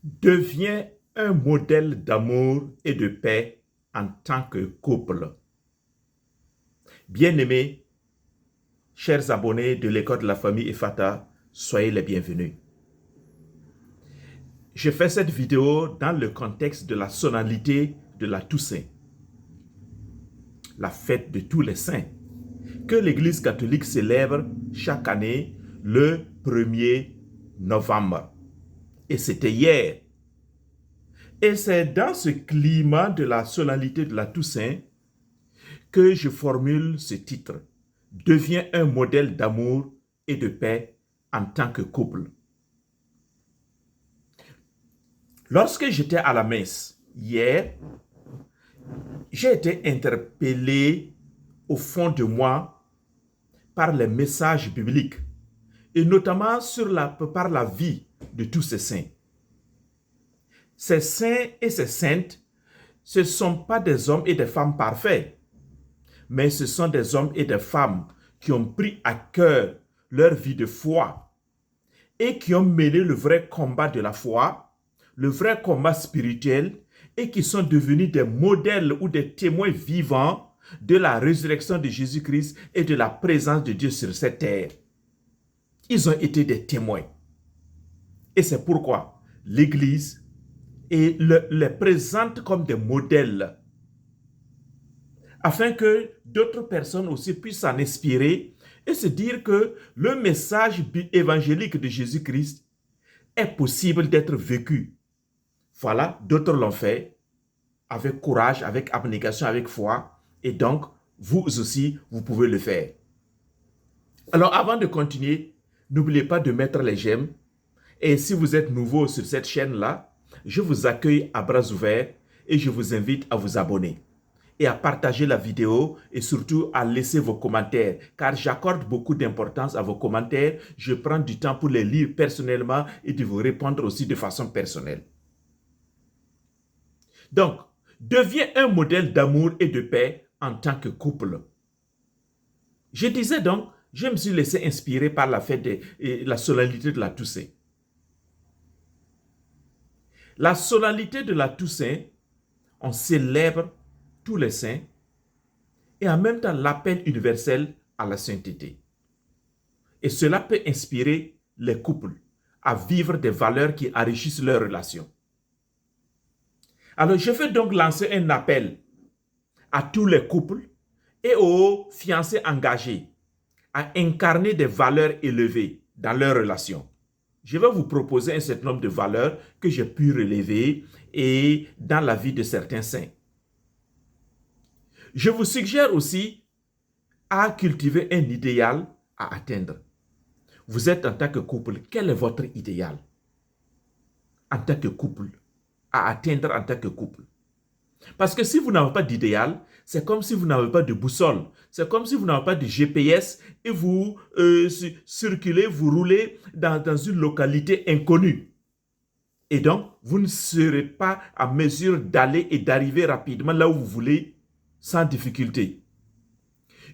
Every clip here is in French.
Deviens un modèle d'amour et de paix en tant que couple. Bien-aimés, chers abonnés de l'école de la famille Efata, soyez les bienvenus. Je fais cette vidéo dans le contexte de la solennité de la Toussaint, la fête de tous les saints, que l'Église catholique célèbre chaque année le 1er novembre. Et c'était hier. Et c'est dans ce climat de la solennité de la Toussaint que je formule ce titre. Deviens un modèle d'amour et de paix en tant que couple. Lorsque j'étais à la messe hier, j'ai été interpellé au fond de moi par les messages bibliques et notamment par la vie de tous ces saints. Ces saints et ces saintes, ce ne sont pas des hommes et des femmes parfaits, mais ce sont des hommes et des femmes qui ont pris à cœur leur vie de foi et qui ont mené le vrai combat de la foi, le vrai combat spirituel, et qui sont devenus des modèles ou des témoins vivants de la résurrection de Jésus-Christ et de la présence de Dieu sur cette terre. Ils ont été des témoins. Et c'est pourquoi l'Église les présente comme des modèles, afin que d'autres personnes aussi puissent s'en inspirer et se dire que le message évangélique de Jésus-Christ est possible d'être vécu. Voilà, d'autres l'ont fait avec courage, avec abnégation, avec foi, et donc vous aussi, vous pouvez le faire. Alors avant de continuer, n'oubliez pas de mettre les j'aime, et si vous êtes nouveau sur cette chaîne-là, je vous accueille à bras ouverts et je vous invite à vous abonner et à partager la vidéo et surtout à laisser vos commentaires, car j'accorde beaucoup d'importance à vos commentaires. Je prends du temps pour les lire personnellement et de vous répondre aussi de façon personnelle. Donc, deviens un modèle d'amour et de paix en tant que couple. Je disais donc, je me suis laissé inspirer par la fête et la solennité de la Toussaint. La solennité de la Toussaint, on célèbre tous les saints et en même temps l'appel universel à la sainteté. Et cela peut inspirer les couples à vivre des valeurs qui enrichissent leurs relations. Alors je vais donc lancer un appel à tous les couples et aux fiancés engagés à incarner des valeurs élevées dans leurs relations. Je vais vous proposer un certain nombre de valeurs que j'ai pu relever et dans la vie de certains saints. Je vous suggère aussi à cultiver un idéal à atteindre. Vous êtes en tant que couple, quel est votre idéal en tant que couple, à atteindre en tant que couple? Parce que si vous n'avez pas d'idéal, c'est comme si vous n'avez pas de boussole. C'est comme si vous n'avez pas de GPS et vous circulez, vous roulez dans une localité inconnue. Et donc, vous ne serez pas à mesure d'aller et d'arriver rapidement là où vous voulez sans difficulté.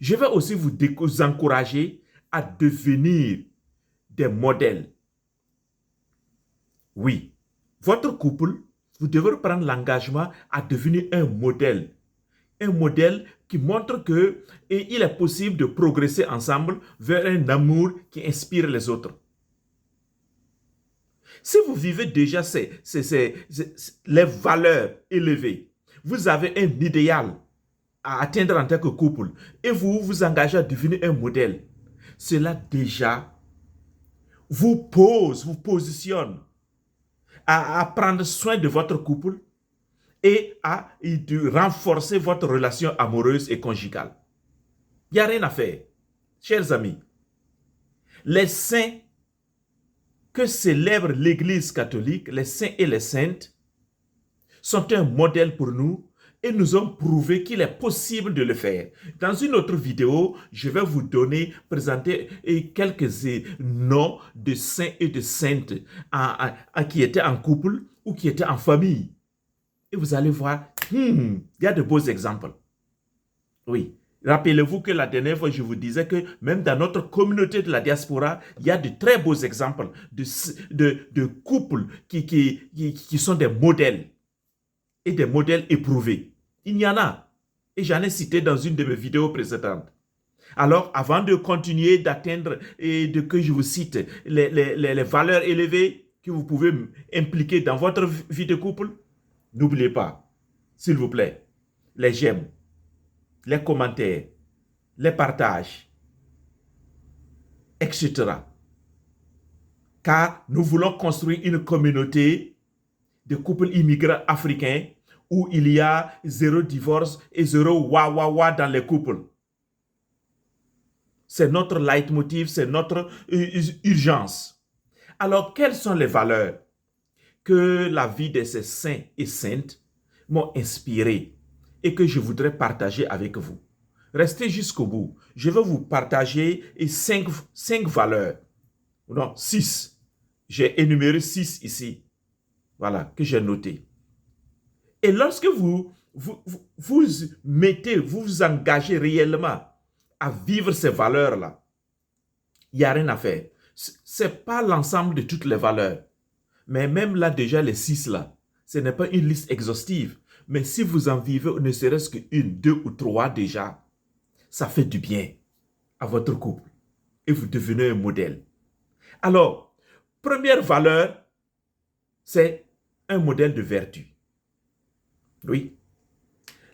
Je vais aussi vous encourager à devenir des modèles. Oui, votre couple, vous devez prendre l'engagement à devenir un modèle. Un modèle qui montre qu'il est possible de progresser ensemble vers un amour qui inspire les autres. Si vous vivez déjà les valeurs élevées, vous avez un idéal à atteindre en tant que couple et vous vous engagez à devenir un modèle, cela déjà vous positionne à prendre soin de votre couple et à renforcer votre relation amoureuse et conjugale. Il n'y a rien à faire. Chers amis, les saints que célèbre l'Église catholique, les saints et les saintes, sont un modèle pour nous et nous ont prouvé qu'il est possible de le faire. Dans une autre vidéo, je vais vous présenter quelques noms de saints et de saintes qui étaient en couple ou qui étaient en famille. Et vous allez voir, il y a de beaux exemples. Oui, Rappelez-vous que la dernière fois, je vous disais que même dans notre communauté de la diaspora, il y a de très beaux exemples de couples qui sont des modèles et des modèles éprouvés. Il y en a. Et j'en ai cité dans une de mes vidéos précédentes. Alors, avant de continuer d'atteindre et de que je vous cite les valeurs élevées que vous pouvez impliquer dans votre vie de couple, n'oubliez pas, s'il vous plaît, les j'aime, les commentaires, les partages, etc. Car nous voulons construire une communauté de couples immigrants africains où il y a zéro divorce et zéro wa dans les couples. C'est notre leitmotiv, c'est notre urgence. Alors, quelles sont les valeurs que la vie de ces saints et saintes m'ont inspiré et que je voudrais partager avec vous? Restez jusqu'au bout. Je vais vous partager cinq valeurs. Non, 6. J'ai énuméré 6 ici. Voilà, que j'ai noté. Et lorsque vous vous engagez réellement à vivre ces valeurs-là, il n'y a rien à faire. Ce n'est pas l'ensemble de toutes les valeurs. Mais même là, déjà, les 6 là, ce n'est pas une liste exhaustive. Mais si vous en vivez ne serait-ce qu'une, 2 ou 3 déjà, ça fait du bien à votre couple. Et vous devenez un modèle. Alors, première valeur, c'est un modèle de vertu. Oui.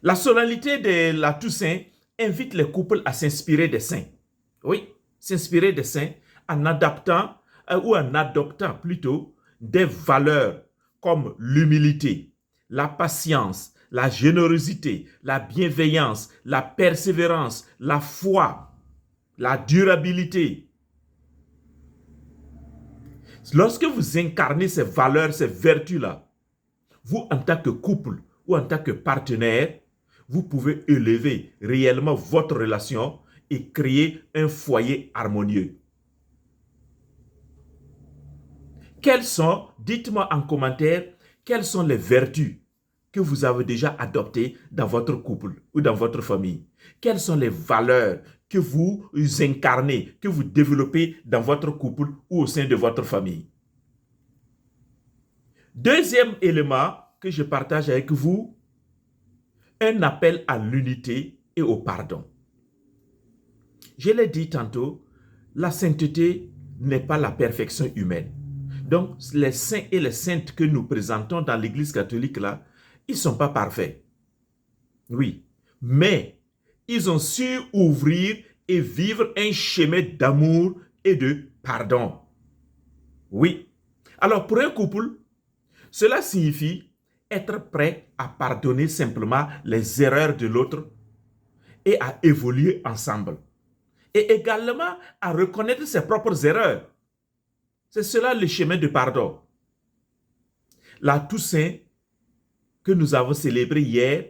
La solennité de la Toussaint invite les couples à s'inspirer des saints. Oui, s'inspirer des saints en adaptant ou en adoptant plutôt des valeurs comme l'humilité, la patience, la générosité, la bienveillance, la persévérance, la foi, la durabilité. Lorsque vous incarnez ces valeurs, ces vertus-là, vous en tant que couple ou en tant que partenaire, vous pouvez élever réellement votre relation et créer un foyer harmonieux. Quelles sont, dites-moi en commentaire, quelles sont les vertus que vous avez déjà adoptées dans votre couple ou dans votre famille? Quelles sont les valeurs que vous incarnez, que vous développez dans votre couple ou au sein de votre famille? Deuxième élément que je partage avec vous, un appel à l'unité et au pardon. Je l'ai dit tantôt, la sainteté n'est pas la perfection humaine. Donc, les saints et les saintes que nous présentons dans l'Église catholique, là, ils ne sont pas parfaits. Oui, mais ils ont su ouvrir et vivre un chemin d'amour et de pardon. Oui. Alors, pour un couple, cela signifie être prêt à pardonner simplement les erreurs de l'autre et à évoluer ensemble. Et également à reconnaître ses propres erreurs. C'est cela le chemin de pardon. La Toussaint que nous avons célébrée hier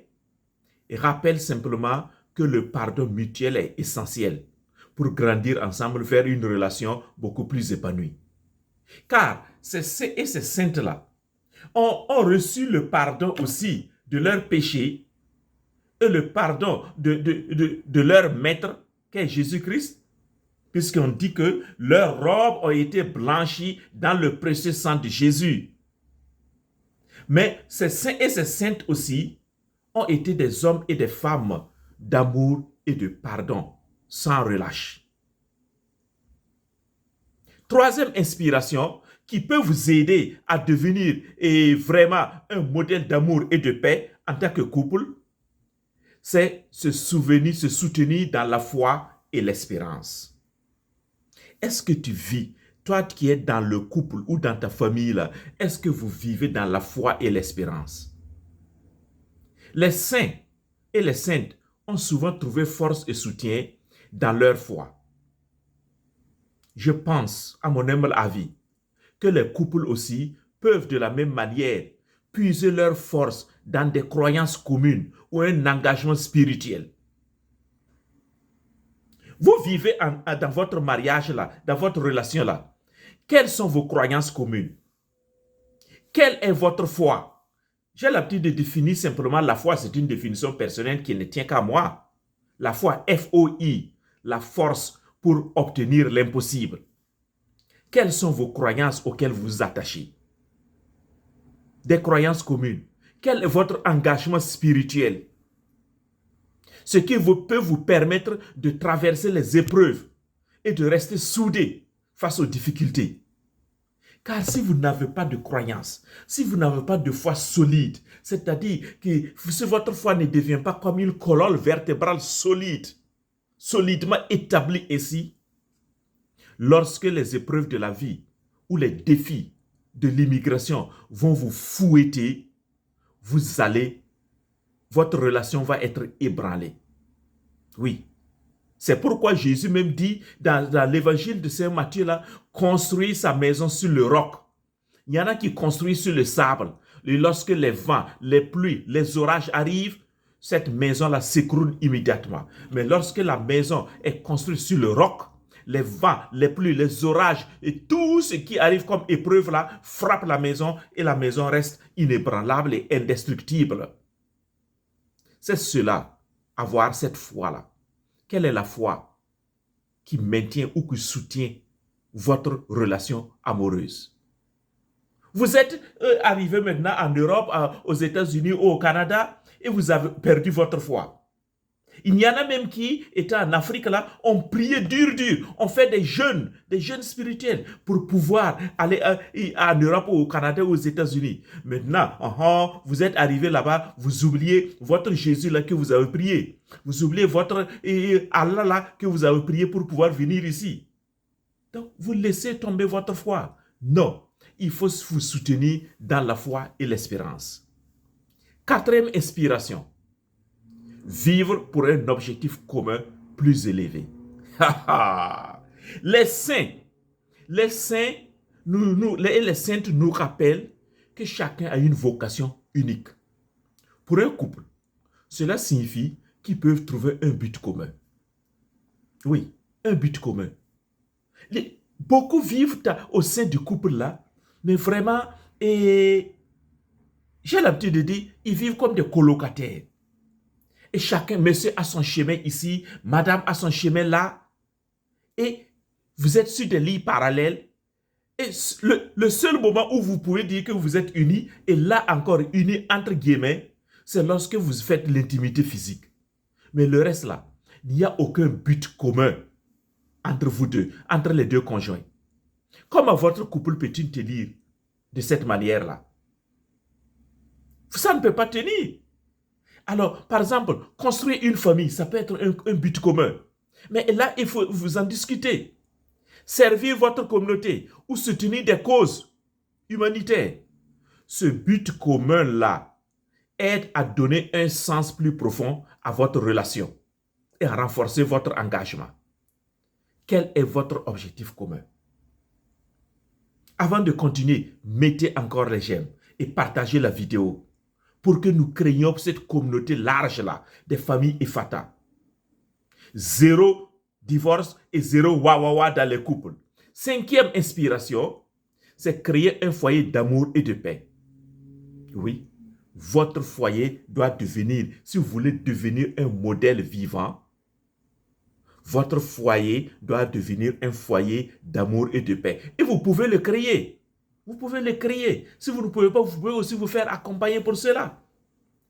rappelle simplement que le pardon mutuel est essentiel pour grandir ensemble vers une relation beaucoup plus épanouie. Car ces saints et ces saintes-là ont reçu le pardon aussi de leurs péchés et le pardon de leur maître, qu'est Jésus-Christ, puisqu'on dit que leurs robes ont été blanchies dans le précieux sang de Jésus. Mais ces saints et ces saintes aussi ont été des hommes et des femmes d'amour et de pardon, sans relâche. Troisième inspiration qui peut vous aider à devenir vraiment un modèle d'amour et de paix en tant que couple, c'est se soutenir dans la foi et l'espérance. Est-ce que tu vis, toi qui es dans le couple ou dans ta famille, est-ce que vous vivez dans la foi et l'espérance? Les saints et les saintes ont souvent trouvé force et soutien dans leur foi. Je pense, à mon humble avis, que les couples aussi peuvent de la même manière puiser leur force dans des croyances communes ou un engagement spirituel. Vous vivez dans votre mariage là, dans votre relation là. Quelles sont vos croyances communes? Quelle est votre foi? J'ai l'habitude de définir simplement la foi, c'est une définition personnelle qui ne tient qu'à moi. La foi, F-O-I, la force pour obtenir l'impossible. Quelles sont vos croyances auxquelles vous vous attachez? Des croyances communes. Quel est votre engagement spirituel? Ce qui peut vous permettre de traverser les épreuves et de rester soudé face aux difficultés. Car si vous n'avez pas de croyance, si vous n'avez pas de foi solide, c'est-à-dire que si votre foi ne devient pas comme une colonne vertébrale solide, solidement établie ici, lorsque les épreuves de la vie ou les défis de l'immigration vont vous fouetter, votre relation va être ébranlée. Oui. C'est pourquoi Jésus même dit dans l'évangile de Saint Matthieu, là, construire sa maison sur le roc. Il y en a qui construisent sur le sable. Et lorsque les vents, les pluies, les orages arrivent, cette maison-là s'écroule immédiatement. Mais lorsque la maison est construite sur le roc, les vents, les pluies, les orages et tout ce qui arrive comme épreuve là frappe la maison et la maison reste inébranlable et indestructible. C'est cela, avoir cette foi-là. Quelle est la foi qui maintient ou qui soutient votre relation amoureuse? Vous êtes arrivé maintenant en Europe, aux États-Unis ou au Canada et vous avez perdu votre foi. Il y en a même qui, étant en Afrique là, ont prié dur, ont fait des jeûnes spirituels pour pouvoir aller en Europe ou au Canada ou aux États-Unis. Maintenant, vous êtes arrivé là-bas, vous oubliez votre Jésus là que vous avez prié. Vous oubliez votre Allah là que vous avez prié pour pouvoir venir ici. Donc, vous laissez tomber votre foi. Non, il faut vous soutenir dans la foi et l'espérance. Quatrième inspiration. Vivre pour un objectif commun plus élevé. Les saintes nous rappellent que chacun a une vocation unique. Pour un couple, cela signifie qu'ils peuvent trouver un but commun. Oui, un but commun. Beaucoup vivent au sein du couple là, mais vraiment, j'ai l'habitude de dire, ils vivent comme des colocataires. Et chacun, monsieur a son chemin ici, madame a son chemin là. Et vous êtes sur des lits parallèles. Et le seul moment où vous pouvez dire que vous êtes unis, et là encore unis entre guillemets, c'est lorsque vous faites l'intimité physique. Mais le reste là, il n'y a aucun but commun entre vous deux, entre les deux conjoints. Comment votre couple peut-il tenir de cette manière-là? Ça ne peut pas tenir. Alors, par exemple, construire une famille, ça peut être un but commun. Mais là, il faut vous en discuter. Servir votre communauté ou soutenir des causes humanitaires. Ce but commun-là aide à donner un sens plus profond à votre relation et à renforcer votre engagement. Quel est votre objectif commun? Avant de continuer, mettez encore les j'aime et partagez la vidéo pour que nous créions cette communauté large-là, des familles Efata. 0 divorce et 0 wawawa dans les couples. Cinquième inspiration, c'est créer un foyer d'amour et de paix. Oui, votre foyer doit devenir, si vous voulez devenir un modèle vivant, votre foyer doit devenir un foyer d'amour et de paix. Et vous pouvez le créer. Vous pouvez le créer. Si vous ne pouvez pas, vous pouvez aussi vous faire accompagner pour cela.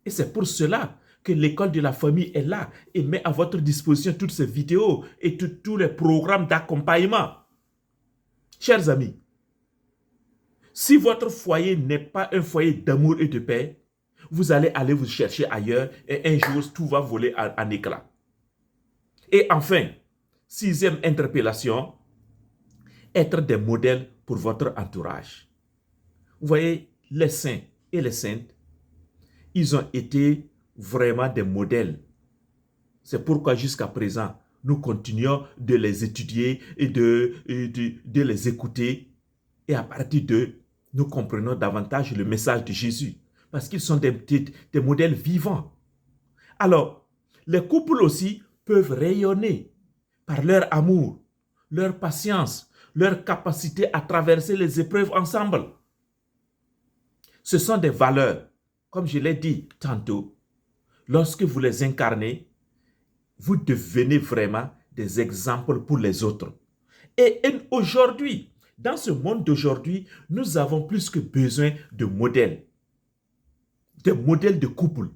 Et c'est pour cela que l'école de la famille est là et met à votre disposition toutes ces vidéos et tous les programmes d'accompagnement. Chers amis, si votre foyer n'est pas un foyer d'amour et de paix, vous allez aller vous chercher ailleurs et un jour, tout va voler en éclats. Et enfin, sixième interpellation, être des modèles pour votre entourage. Vous voyez, les saints et les saintes, ils ont été vraiment des modèles. C'est pourquoi jusqu'à présent, nous continuons de les étudier et de les écouter. Et à partir d'eux, nous comprenons davantage le message de Jésus. Parce qu'ils sont des modèles vivants. Alors, les couples aussi peuvent rayonner par leur amour, leur patience, leur capacité à traverser les épreuves ensemble. Ce sont des valeurs, comme je l'ai dit tantôt, lorsque vous les incarnez, vous devenez vraiment des exemples pour les autres. Et aujourd'hui, dans ce monde d'aujourd'hui, nous avons plus que besoin de modèles de couple,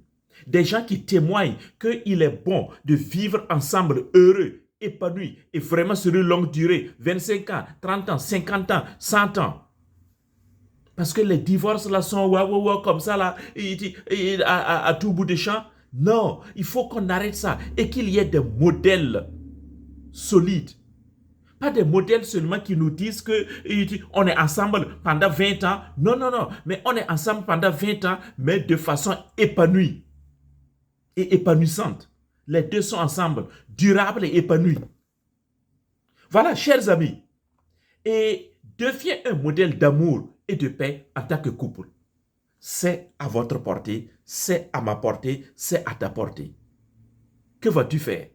des gens qui témoignent qu'il est bon de vivre ensemble heureux, épanouis et vraiment sur une longue durée, 25 ans, 30 ans, 50 ans, 100 ans. Parce que les divorces là sont comme ça là, à tout bout de champ. Non, il faut qu'on arrête ça et qu'il y ait des modèles solides. Pas des modèles seulement qui nous disent qu'on est ensemble pendant 20 ans. Non, non, non. Mais on est ensemble pendant 20 ans, mais de façon épanouie et épanouissante. Les deux sont ensemble, durables et épanouis. Voilà, chers amis. Et deviens un modèle d'amour et de paix en tant que couple. C'est à votre portée, c'est à ma portée, c'est à ta portée. Que vas-tu faire?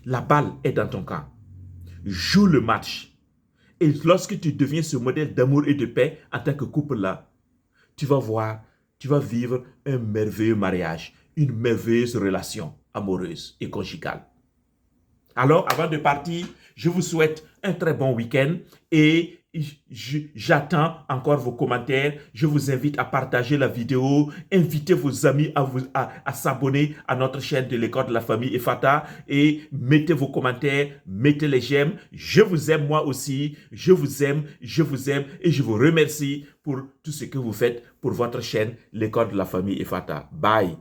La balle est dans ton camp. Joue le match. Et lorsque tu deviens ce modèle d'amour et de paix en tant que couple-là, tu vas voir, tu vas vivre un merveilleux mariage, une merveilleuse relation amoureuse et conjugale. Alors, avant de partir, je vous souhaite un très bon week-end et j'attends encore vos commentaires. Je vous invite à partager la vidéo, invitez vos amis à s'abonner à notre chaîne de l'école de la famille Efata et mettez vos commentaires, mettez les j'aime. Je vous aime moi aussi, je vous aime et je vous remercie pour tout ce que vous faites pour votre chaîne l'école de la famille Efata. Bye.